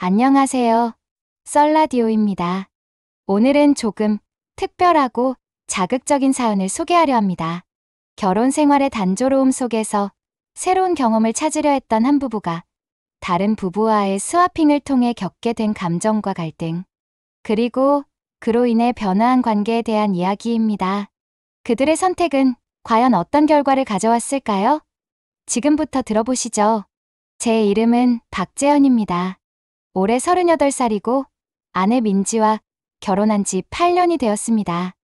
안녕하세요. 썰라디오입니다. 오늘은 조금 특별하고 자극적인 사연을 소개하려 합니다. 결혼 생활의 단조로움 속에서 새로운 경험을 찾으려 했던 한 부부가 다른 부부와의 스와핑을 통해 겪게 된 감정과 갈등, 그리고 그로 인해 변화한 관계에 대한 이야기입니다. 그들의 선택은 과연 어떤 결과를 가져왔을까요? 지금부터 들어보시죠. 제 이름은 박재현입니다. 올해 38살이고 아내 민지와 결혼한 지 8년이 되었습니다.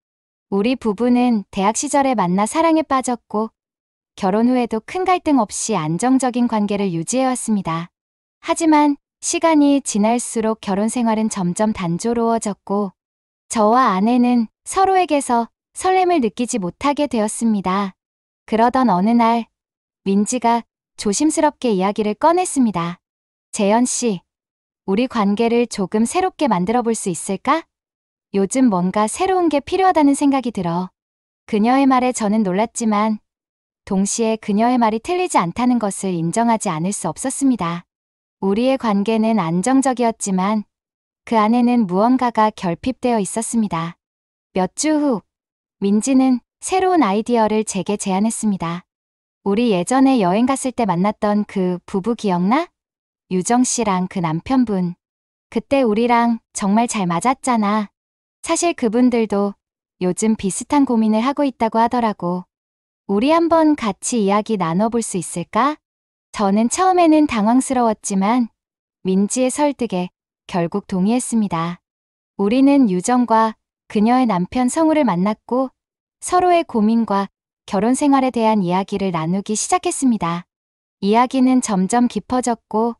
우리 부부는 대학 시절에 만나 사랑에 빠졌고 결혼 후에도 큰 갈등 없이 안정적인 관계를 유지해왔습니다. 하지만 시간이 지날수록 결혼 생활은 점점 단조로워졌고 저와 아내는 서로에게서 설렘을 느끼지 못하게 되었습니다. 그러던 어느 날 민지가 조심스럽게 이야기를 꺼냈습니다. 재현 씨, 우리 관계를 조금 새롭게 만들어 볼 수 있을까? 요즘 뭔가 새로운 게 필요하다는 생각이 들어. 그녀의 말에 저는 놀랐지만 동시에 그녀의 말이 틀리지 않다는 것을 인정하지 않을 수 없었습니다. 우리의 관계는 안정적이었지만 그 안에는 무언가가 결핍되어 있었습니다. 몇 주 후, 민지는 새로운 아이디어를 제게 제안했습니다. 우리 예전에 여행 갔을 때 만났던 그 부부 기억나? 유정 씨랑 그 남편분. 그때 우리랑 정말 잘 맞았잖아. 사실 그분들도 요즘 비슷한 고민을 하고 있다고 하더라고. 우리 한번 같이 이야기 나눠볼 수 있을까? 저는 처음에는 당황스러웠지만 민지의 설득에 결국 동의했습니다. 우리는 유정과 그녀의 남편 성우를 만났고 서로의 고민과 결혼 생활에 대한 이야기를 나누기 시작했습니다. 이야기는 점점 깊어졌고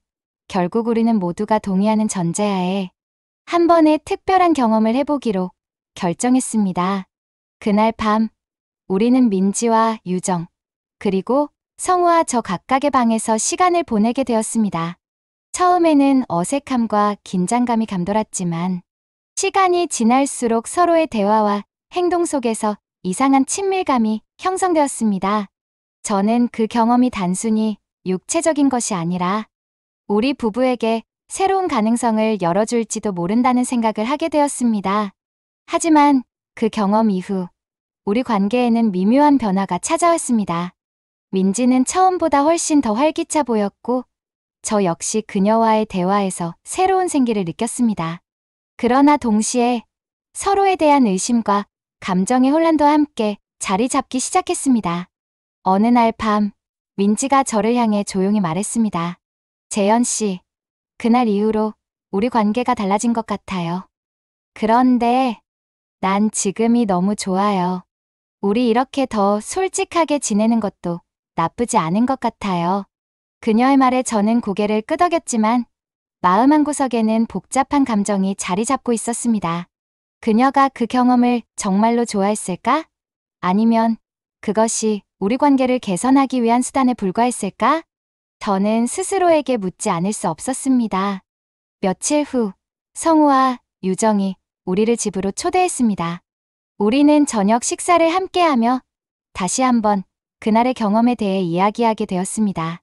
결국 우리는 모두가 동의하는 전제하에 한 번의 특별한 경험을 해보기로 결정했습니다. 그날 밤 우리는 민지와 유정, 그리고 성우와 저 각각의 방에서 시간을 보내게 되었습니다. 처음에는 어색함과 긴장감이 감돌았지만 시간이 지날수록 서로의 대화와 행동 속에서 이상한 친밀감이 형성되었습니다. 저는 그 경험이 단순히 육체적인 것이 아니라 우리 부부에게 새로운 가능성을 열어줄지도 모른다는 생각을 하게 되었습니다. 하지만 그 경험 이후 우리 관계에는 미묘한 변화가 찾아왔습니다. 민지는 처음보다 훨씬 더 활기차 보였고 저 역시 그녀와의 대화에서 새로운 생기를 느꼈습니다. 그러나 동시에 서로에 대한 의심과 감정의 혼란도 함께 자리 잡기 시작했습니다. 어느 날 밤 민지가 저를 향해 조용히 말했습니다. 재현 씨, 그날 이후로 우리 관계가 달라진 것 같아요. 그런데 난 지금이 너무 좋아요. 우리 이렇게 더 솔직하게 지내는 것도 나쁘지 않은 것 같아요. 그녀의 말에 저는 고개를 끄덕였지만 마음 한구석에는 복잡한 감정이 자리 잡고 있었습니다. 그녀가 그 경험을 정말로 좋아했을까? 아니면 그것이 우리 관계를 개선하기 위한 수단에 불과했을까? 저는 스스로에게 묻지 않을 수 없었습니다. 며칠 후 성우와 유정이 우리를 집으로 초대했습니다. 우리는 저녁 식사를 함께하며 다시 한번 그날의 경험에 대해 이야기하게 되었습니다.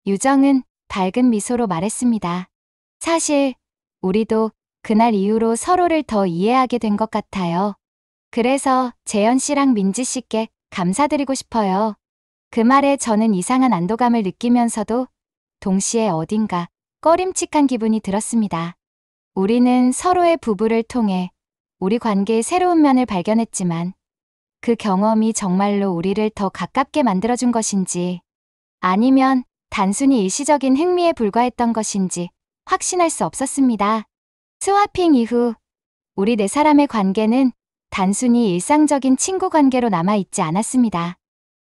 유정은 밝은 미소로 말했습니다. 사실 우리도 그날 이후로 서로를 더 이해하게 된 것 같아요. 그래서 재현 씨랑 민지 씨께 감사드리고 싶어요. 그 말에 저는 이상한 안도감을 느끼면서도 동시에 어딘가 꺼림칙한 기분이 들었습니다. 우리는 서로의 부부를 통해 우리 관계의 새로운 면을 발견했지만 그 경험이 정말로 우리를 더 가깝게 만들어준 것인지 아니면 단순히 일시적인 흥미에 불과했던 것인지 확신할 수 없었습니다. 스와핑 이후 우리 네 사람의 관계는 단순히 일상적인 친구 관계로 남아있지 않았습니다.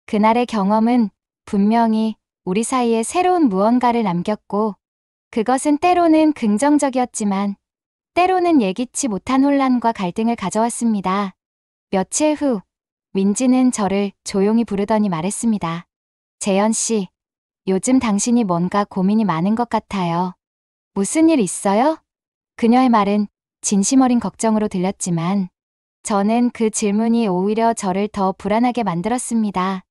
그날의 경험은 분명히 우리 사이에 새로운 무언가를 남겼고 그것은 때로는 긍정적이었지만 때로는 예기치 못한 혼란과 갈등을 가져왔습니다. 며칠 후 민지는 저를 조용히 부르더니 말했습니다. 재현 씨, 요즘 당신이 뭔가 고민이 많은 것 같아요. 무슨 일 있어요? 그녀의 말은 진심 어린 걱정으로 들렸지만 저는 그 질문이 오히려 저를 더 불안하게 만들었습니다.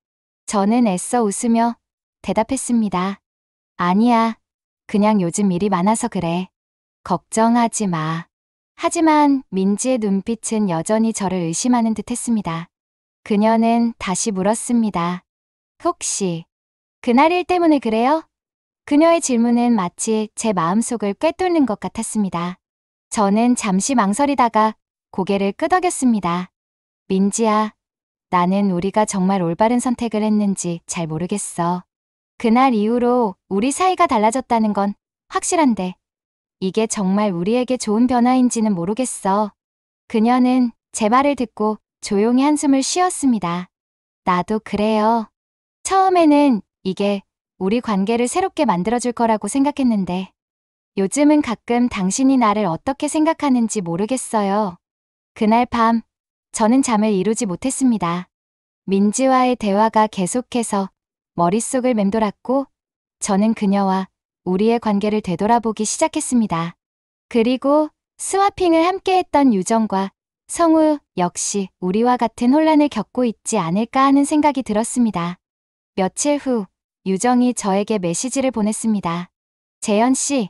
저는 애써 웃으며 대답했습니다. 아니야, 그냥 요즘 일이 많아서 그래. 걱정하지 마. 하지만 민지의 눈빛은 여전히 저를 의심하는 듯 했습니다. 그녀는 다시 물었습니다. 혹시 그날 일 때문에 그래요? 그녀의 질문은 마치 제 마음속을 꿰뚫는 것 같았습니다. 저는 잠시 망설이다가 고개를 끄덕였습니다. 민지야, 나는 우리가 정말 올바른 선택을 했는지 잘 모르겠어. 그날 이후로 우리 사이가 달라졌다는 건 확실한데 이게 정말 우리에게 좋은 변화인지는 모르겠어. 그녀는 제 말을 듣고 조용히 한숨을 쉬었습니다. 나도 그래요. 처음에는 이게 우리 관계를 새롭게 만들어줄 거라고 생각했는데 요즘은 가끔 당신이 나를 어떻게 생각하는지 모르겠어요. 그날 밤 저는 잠을 이루지 못했습니다. 민지와의 대화가 계속해서 머릿속을 맴돌았고 저는 그녀와 우리의 관계를 되돌아보기 시작했습니다. 그리고 스와핑을 함께했던 유정과 성우 역시 우리와 같은 혼란을 겪고 있지 않을까 하는 생각이 들었습니다. 며칠 후 유정이 저에게 메시지를 보냈습니다. 재현 씨,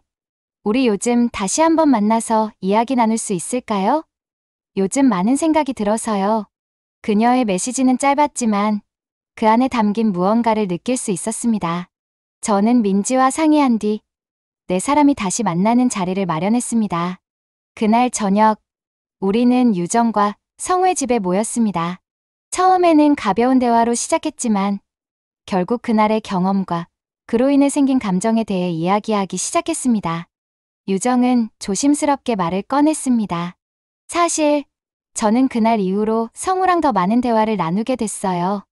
우리 요즘 다시 한번 만나서 이야기 나눌 수 있을까요? 요즘 많은 생각이 들어서요. 그녀의 메시지는 짧았지만 그 안에 담긴 무언가를 느낄 수 있었습니다. 저는 민지와 상의한 뒤 네 사람이 다시 만나는 자리를 마련했습니다. 그날 저녁 우리는 유정과 성우의 집에 모였습니다. 처음에는 가벼운 대화로 시작했지만 결국 그날의 경험과 그로 인해 생긴 감정에 대해 이야기하기 시작했습니다. 유정은 조심스럽게 말을 꺼냈습니다. 사실 저는 그날 이후로 성우랑 더 많은 대화를 나누게 됐어요.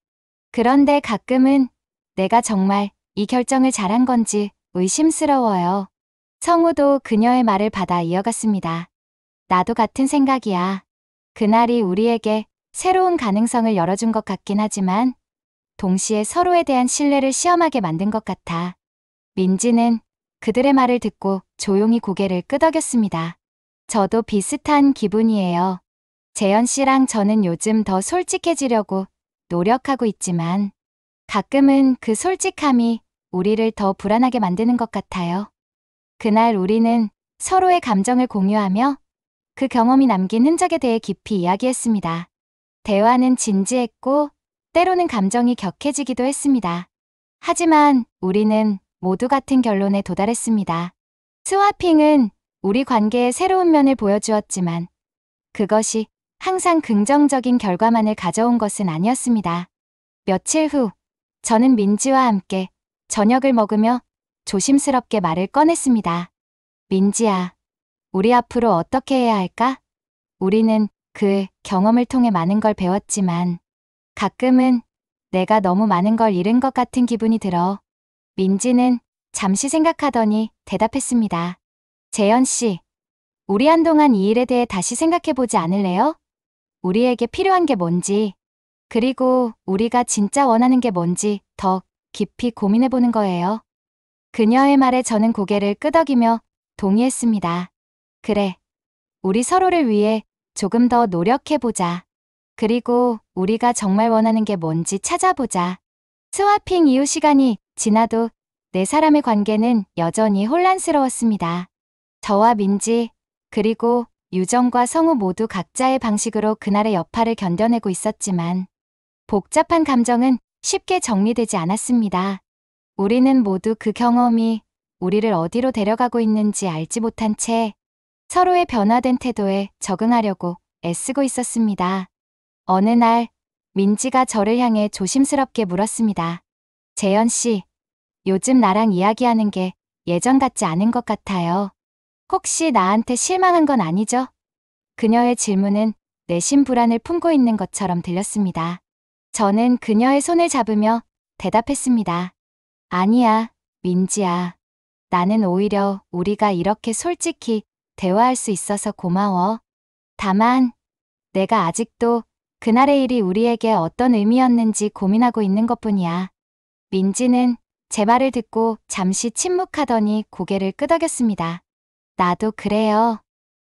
그런데 가끔은 내가 정말 이 결정을 잘한 건지 의심스러워요. 성우도 그녀의 말을 받아 이어갔습니다. 나도 같은 생각이야. 그날이 우리에게 새로운 가능성을 열어준 것 같긴 하지만 동시에 서로에 대한 신뢰를 시험하게 만든 것 같아. 민지는 그들의 말을 듣고 조용히 고개를 끄덕였습니다. 저도 비슷한 기분이에요. 재현 씨랑 저는 요즘 더 솔직해지려고 노력하고 있지만 가끔은 그 솔직함이 우리를 더 불안하게 만드는 것 같아요. 그날 우리는 서로의 감정을 공유하며 그 경험이 남긴 흔적에 대해 깊이 이야기했습니다. 대화는 진지했고 때로는 감정이 격해지기도 했습니다. 하지만 우리는 모두 같은 결론에 도달했습니다. 스와핑은 우리 관계의 새로운 면을 보여주었지만 그것이 항상 긍정적인 결과만을 가져온 것은 아니었습니다. 며칠 후 저는 민지와 함께 저녁을 먹으며 조심스럽게 말을 꺼냈습니다. 민지야, 우리 앞으로 어떻게 해야 할까? 우리는 그 경험을 통해 많은 걸 배웠지만 가끔은 내가 너무 많은 걸 잃은 것 같은 기분이 들어. 민지는 잠시 생각하더니 대답했습니다. 재현 씨, 우리 한동안 이 일에 대해 다시 생각해보지 않을래요? 우리에게 필요한 게 뭔지, 그리고 우리가 진짜 원하는 게 뭔지 더 깊이 고민해보는 거예요. 그녀의 말에 저는 고개를 끄덕이며 동의했습니다. 그래, 우리 서로를 위해 조금 더 노력해보자. 그리고 우리가 정말 원하는 게 뭔지 찾아보자. 스와핑 이후 시간이 지나도 네 사람의 관계는 여전히 혼란스러웠습니다. 저와 민지, 그리고 유정과 성우 모두 각자의 방식으로 그날의 여파를 견뎌내고 있었지만 복잡한 감정은 쉽게 정리되지 않았습니다. 우리는 모두 그 경험이 우리를 어디로 데려가고 있는지 알지 못한 채 서로의 변화된 태도에 적응하려고 애쓰고 있었습니다. 어느 날 민지가 저를 향해 조심스럽게 물었습니다. 재현 씨, 요즘 나랑 이야기하는 게 예전 같지 않은 것 같아요. 혹시 나한테 실망한 건 아니죠? 그녀의 질문은 내심 불안을 품고 있는 것처럼 들렸습니다. 저는 그녀의 손을 잡으며 대답했습니다. 아니야, 민지야. 나는 오히려 우리가 이렇게 솔직히 대화할 수 있어서 고마워. 다만 내가 아직도 그날의 일이 우리에게 어떤 의미였는지 고민하고 있는 것뿐이야. 민지는 제 말을 듣고 잠시 침묵하더니 고개를 끄덕였습니다. 나도 그래요.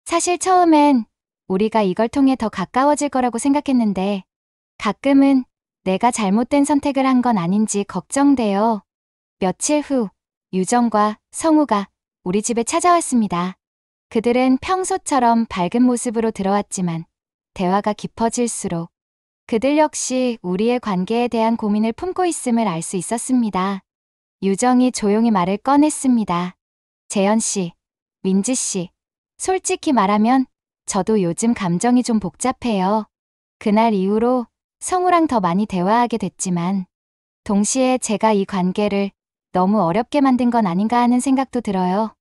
사실 처음엔 우리가 이걸 통해 더 가까워질 거라고 생각했는데 가끔은 내가 잘못된 선택을 한 건 아닌지 걱정돼요. 며칠 후 유정과 성우가 우리 집에 찾아왔습니다. 그들은 평소처럼 밝은 모습으로 들어왔지만 대화가 깊어질수록 그들 역시 우리의 관계에 대한 고민을 품고 있음을 알 수 있었습니다. 유정이 조용히 말을 꺼냈습니다. 재현 씨, 민지 씨, 솔직히 말하면 저도 요즘 감정이 좀 복잡해요. 그날 이후로 성우랑 더 많이 대화하게 됐지만 동시에 제가 이 관계를 너무 어렵게 만든 건 아닌가 하는 생각도 들어요.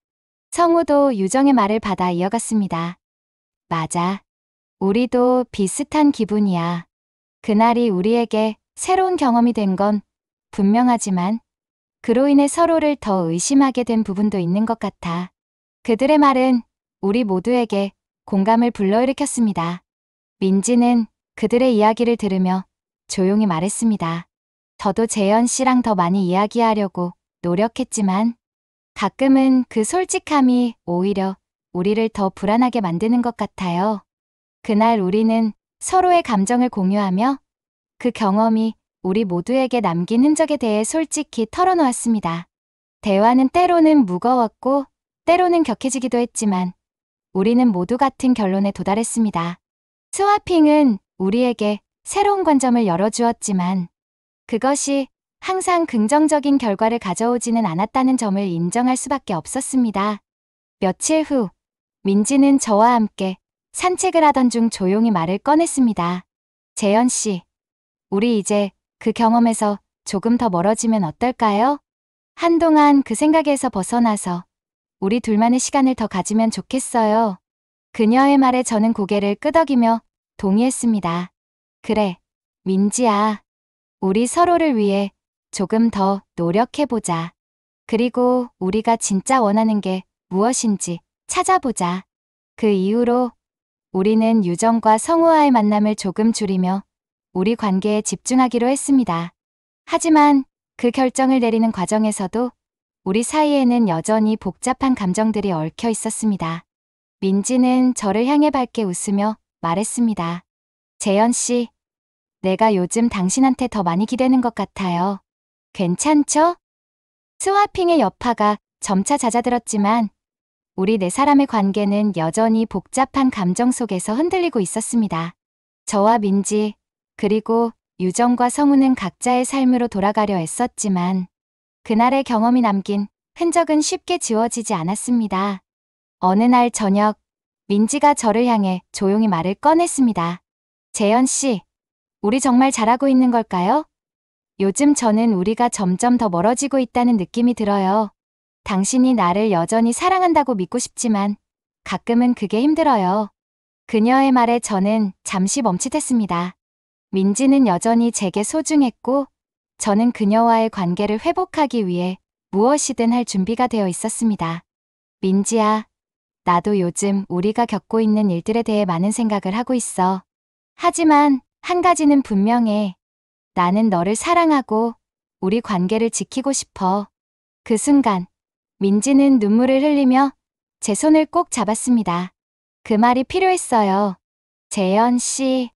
성우도 유정의 말을 받아 이어갔습니다. 맞아. 우리도 비슷한 기분이야. 그날이 우리에게 새로운 경험이 된 건 분명하지만 그로 인해 서로를 더 의심하게 된 부분도 있는 것 같아. 그들의 말은 우리 모두에게 공감을 불러일으켰습니다. 민지는 그들의 이야기를 들으며 조용히 말했습니다. 저도 재현 씨랑 더 많이 이야기하려고 노력했지만 가끔은 그 솔직함이 오히려 우리를 더 불안하게 만드는 것 같아요. 그날 우리는 서로의 감정을 공유하며 그 경험이 우리 모두에게 남긴 흔적에 대해 솔직히 털어놓았습니다. 대화는 때로는 무거웠고 때로는 격해지기도 했지만 우리는 모두 같은 결론에 도달했습니다. 스와핑은 우리에게 새로운 관점을 열어주었지만 그것이 항상 긍정적인 결과를 가져오지는 않았다는 점을 인정할 수밖에 없었습니다. 며칠 후, 민지는 저와 함께 산책을 하던 중 조용히 말을 꺼냈습니다. 재현 씨, 우리 이제 그 경험에서 조금 더 멀어지면 어떨까요? 한동안 그 생각에서 벗어나서 우리 둘만의 시간을 더 가지면 좋겠어요. 그녀의 말에 저는 고개를 끄덕이며 동의했습니다. 그래, 민지야. 우리 서로를 위해 조금 더 노력해보자. 그리고 우리가 진짜 원하는 게 무엇인지 찾아보자. 그 이후로 우리는 유정과 성우와의 만남을 조금 줄이며 우리 관계에 집중하기로 했습니다. 하지만 그 결정을 내리는 과정에서도 우리 사이에는 여전히 복잡한 감정들이 얽혀 있었습니다. 민지는 저를 향해 밝게 웃으며 말했습니다. 재현 씨, 내가 요즘 당신한테 더 많이 기대는 것 같아요. 괜찮죠? 스와핑의 여파가 점차 잦아들었지만 우리 네 사람의 관계는 여전히 복잡한 감정 속에서 흔들리고 있었습니다. 저와 민지, 그리고 유정과 성우는 각자의 삶으로 돌아가려 애썼지만 그날의 경험이 남긴 흔적은 쉽게 지워지지 않았습니다. 어느 날 저녁, 민지가 저를 향해 조용히 말을 꺼냈습니다. 재현 씨, 우리 정말 잘하고 있는 걸까요? 요즘 저는 우리가 점점 더 멀어지고 있다는 느낌이 들어요. 당신이 나를 여전히 사랑한다고 믿고 싶지만 가끔은 그게 힘들어요. 그녀의 말에 저는 잠시 멈칫했습니다. 민지는 여전히 제게 소중했고 저는 그녀와의 관계를 회복하기 위해 무엇이든 할 준비가 되어 있었습니다. 민지야, 나도 요즘 우리가 겪고 있는 일들에 대해 많은 생각을 하고 있어. 하지만 한 가지는 분명해. 나는 너를 사랑하고 우리 관계를 지키고 싶어. 그 순간 민지는 눈물을 흘리며 제 손을 꼭 잡았습니다. 그 말이 필요했어요. 재현 씨,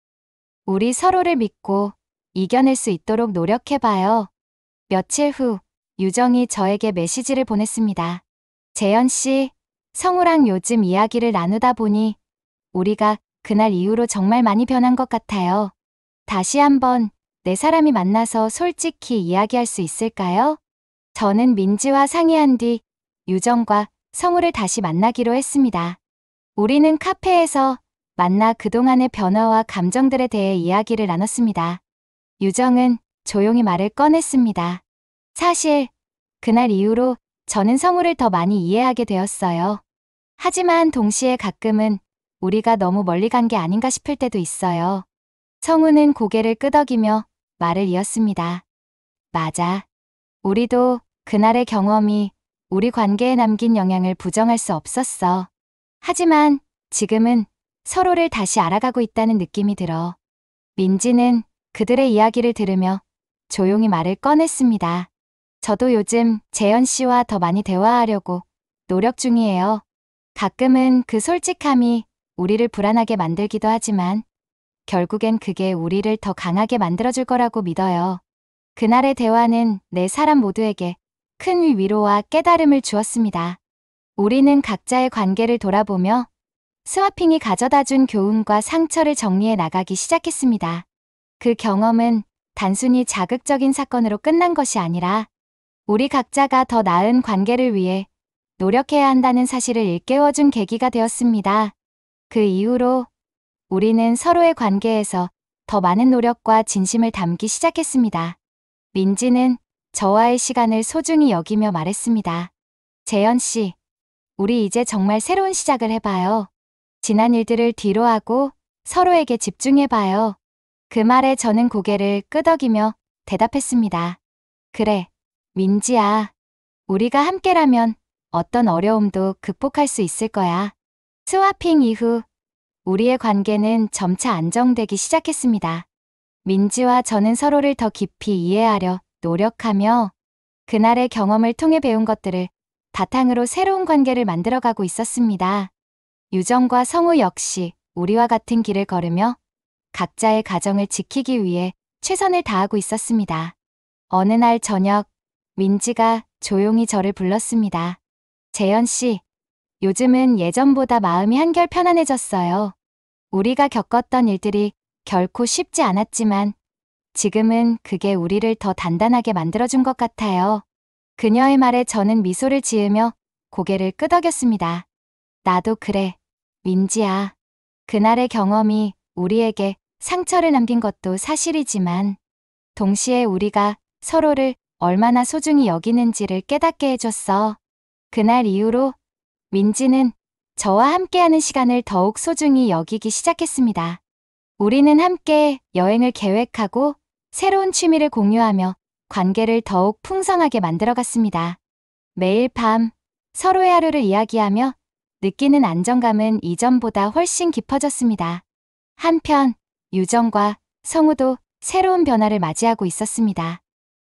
우리 서로를 믿고 이겨낼 수 있도록 노력해봐요. 며칠 후 유정이 저에게 메시지를 보냈습니다. 재현 씨, 성우랑 요즘 이야기를 나누다 보니 우리가 그날 이후로 정말 많이 변한 것 같아요. 다시 한번 네 사람이 만나서 솔직히 이야기할 수 있을까요? 저는 민지와 상의한 뒤 유정과 성우를 다시 만나기로 했습니다. 우리는 카페에서 만나 그동안의 변화와 감정들에 대해 이야기를 나눴습니다. 유정은 조용히 말을 꺼냈습니다. 사실 그날 이후로 저는 성우를 더 많이 이해하게 되었어요. 하지만 동시에 가끔은 우리가 너무 멀리 간 게 아닌가 싶을 때도 있어요. 성우는 고개를 끄덕이며 말을 이었습니다. 맞아. 우리도 그날의 경험이 우리 관계에 남긴 영향을 부정할 수 없었어. 하지만 지금은 서로를 다시 알아가고 있다는 느낌이 들어. 민지는 그들의 이야기를 들으며 조용히 말을 꺼냈습니다. 저도 요즘 재현 씨와 더 많이 대화하려고 노력 중이에요. 가끔은 그 솔직함이 우리를 불안하게 만들기도 하지만 결국엔 그게 우리를 더 강하게 만들어줄 거라고 믿어요. 그날의 대화는 네 사람 모두에게 큰 위로와 깨달음을 주었습니다. 우리는 각자의 관계를 돌아보며 스와핑이 가져다준 교훈과 상처를 정리해 나가기 시작했습니다. 그 경험은 단순히 자극적인 사건으로 끝난 것이 아니라 우리 각자가 더 나은 관계를 위해 노력해야 한다는 사실을 일깨워준 계기가 되었습니다. 그 이후로 우리는 서로의 관계에서 더 많은 노력과 진심을 담기 시작했습니다. 민지는 저와의 시간을 소중히 여기며 말했습니다. 재현 씨, 우리 이제 정말 새로운 시작을 해봐요. 지난 일들을 뒤로하고 서로에게 집중해봐요. 그 말에 저는 고개를 끄덕이며 대답했습니다. 그래, 민지야. 우리가 함께라면 어떤 어려움도 극복할 수 있을 거야. 스와핑 이후 우리의 관계는 점차 안정되기 시작했습니다. 민지와 저는 서로를 더 깊이 이해하려 노력하며 그날의 경험을 통해 배운 것들을 바탕으로 새로운 관계를 만들어가고 있었습니다. 유정과 성우 역시 우리와 같은 길을 걸으며 각자의 가정을 지키기 위해 최선을 다하고 있었습니다. 어느 날 저녁, 민지가 조용히 저를 불렀습니다. 재현 씨, 요즘은 예전보다 마음이 한결 편안해졌어요. 우리가 겪었던 일들이 결코 쉽지 않았지만 지금은 그게 우리를 더 단단하게 만들어준 것 같아요. 그녀의 말에 저는 미소를 지으며 고개를 끄덕였습니다. 나도 그래, 민지야. 그날의 경험이 우리에게 상처를 남긴 것도 사실이지만 동시에 우리가 서로를 얼마나 소중히 여기는지를 깨닫게 해줬어. 그날 이후로 민지는 저와 함께하는 시간을 더욱 소중히 여기기 시작했습니다. 우리는 함께 여행을 계획하고 새로운 취미를 공유하며 관계를 더욱 풍성하게 만들어갔습니다. 매일 밤 서로의 하루를 이야기하며 느끼는 안정감은 이전보다 훨씬 깊어졌습니다. 한편 유정과 성우도 새로운 변화를 맞이하고 있었습니다.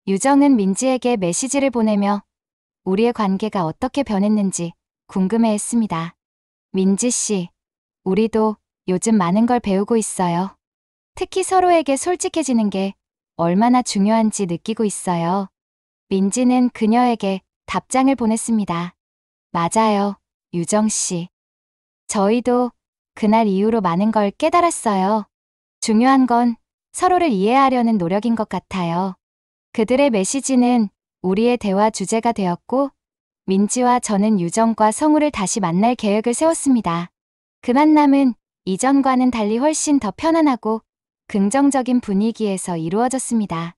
유정은 민지에게 메시지를 보내며 우리의 관계가 어떻게 변했는지 궁금해했습니다. 민지 씨, 우리도 요즘 많은 걸 배우고 있어요. 특히 서로에게 솔직해지는 게 얼마나 중요한지 느끼고 있어요. 민지는 그녀에게 답장을 보냈습니다. 맞아요, 유정 씨. 저희도 그날 이후로 많은 걸 깨달았어요. 중요한 건 서로를 이해하려는 노력인 것 같아요. 그들의 메시지는 우리의 대화 주제가 되었고 민지와 저는 유정과 성우를 다시 만날 계획을 세웠습니다. 그 만남은 이전과는 달리 훨씬 더 편안하고 긍정적인 분위기에서 이루어졌습니다.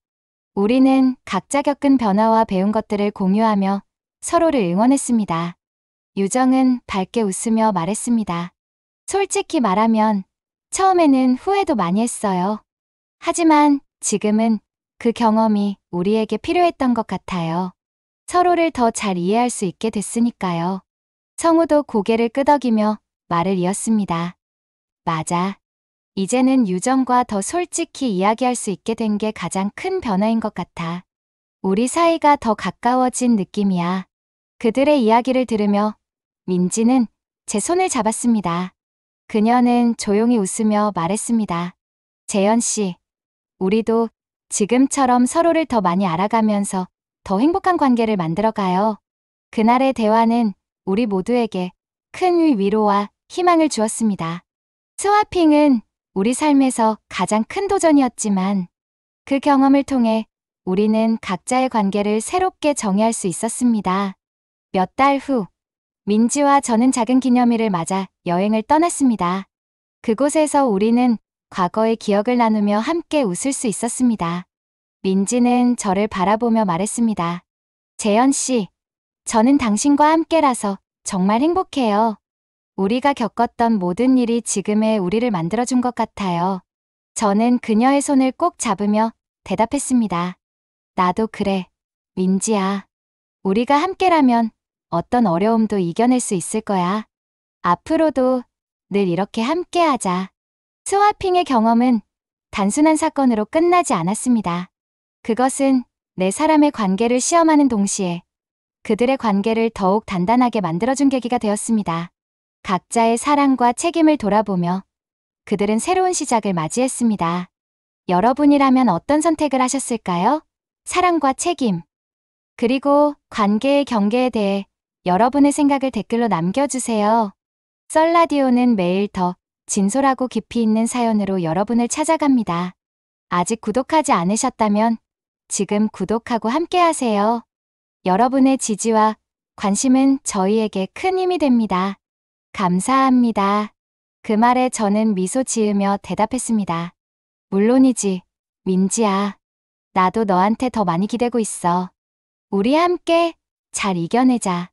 우리는 각자 겪은 변화와 배운 것들을 공유하며 서로를 응원했습니다. 유정은 밝게 웃으며 말했습니다. 솔직히 말하면 처음에는 후회도 많이 했어요. 하지만 지금은 그 경험이 우리에게 필요했던 것 같아요. 서로를 더 잘 이해할 수 있게 됐으니까요. 성우도 고개를 끄덕이며 말을 이었습니다. 맞아. 이제는 유정과 더 솔직히 이야기할 수 있게 된 게 가장 큰 변화인 것 같아. 우리 사이가 더 가까워진 느낌이야. 그들의 이야기를 들으며 민지는 제 손을 잡았습니다. 그녀는 조용히 웃으며 말했습니다. 재현 씨, 우리도 지금처럼 서로를 더 많이 알아가면서 더 행복한 관계를 만들어가요. 그날의 대화는 우리 모두에게 큰 위로와 희망을 주었습니다. 스와핑은 우리 삶에서 가장 큰 도전이었지만 그 경험을 통해 우리는 각자의 관계를 새롭게 정의할 수 있었습니다. 몇 달 후, 민지와 저는 작은 기념일을 맞아 여행을 떠났습니다. 그곳에서 우리는 과거의 기억을 나누며 함께 웃을 수 있었습니다. 민지는 저를 바라보며 말했습니다. 재현 씨, 저는 당신과 함께라서 정말 행복해요. 우리가 겪었던 모든 일이 지금의 우리를 만들어준 것 같아요. 저는 그녀의 손을 꼭 잡으며 대답했습니다. 나도 그래, 민지야. 우리가 함께라면 어떤 어려움도 이겨낼 수 있을 거야. 앞으로도 늘 이렇게 함께하자. 스와핑의 경험은 단순한 사건으로 끝나지 않았습니다. 그것은 네 사람의 관계를 시험하는 동시에 그들의 관계를 더욱 단단하게 만들어준 계기가 되었습니다. 각자의 사랑과 책임을 돌아보며 그들은 새로운 시작을 맞이했습니다. 여러분이라면 어떤 선택을 하셨을까요? 사랑과 책임, 그리고 관계의 경계에 대해 여러분의 생각을 댓글로 남겨주세요. 썰라디오는 매일 더 진솔하고 깊이 있는 사연으로 여러분을 찾아갑니다. 아직 구독하지 않으셨다면 지금 구독하고 함께하세요. 여러분의 지지와 관심은 저희에게 큰 힘이 됩니다. 감사합니다. 그 말에 저는 미소 지으며 대답했습니다. 물론이지, 민지야. 나도 너한테 더 많이 기대고 있어. 우리 함께 잘 이겨내자.